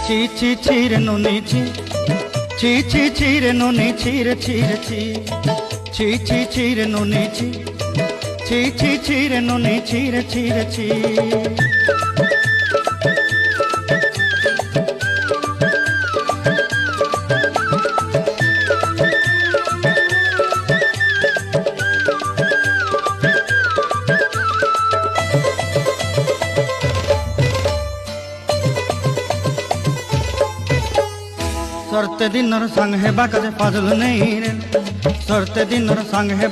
ছি ছি ছি রে নুনি ছি ছি ছি ছি রে নুনি ছি রে ছি রে ছি ছি ছি ছি রে নুনি ছি ছি ছি ছি রে নুনি ছি রে ছি রে ছি। सरते दिन संग है बाका फाजल नहीं रे सरते दिन संग है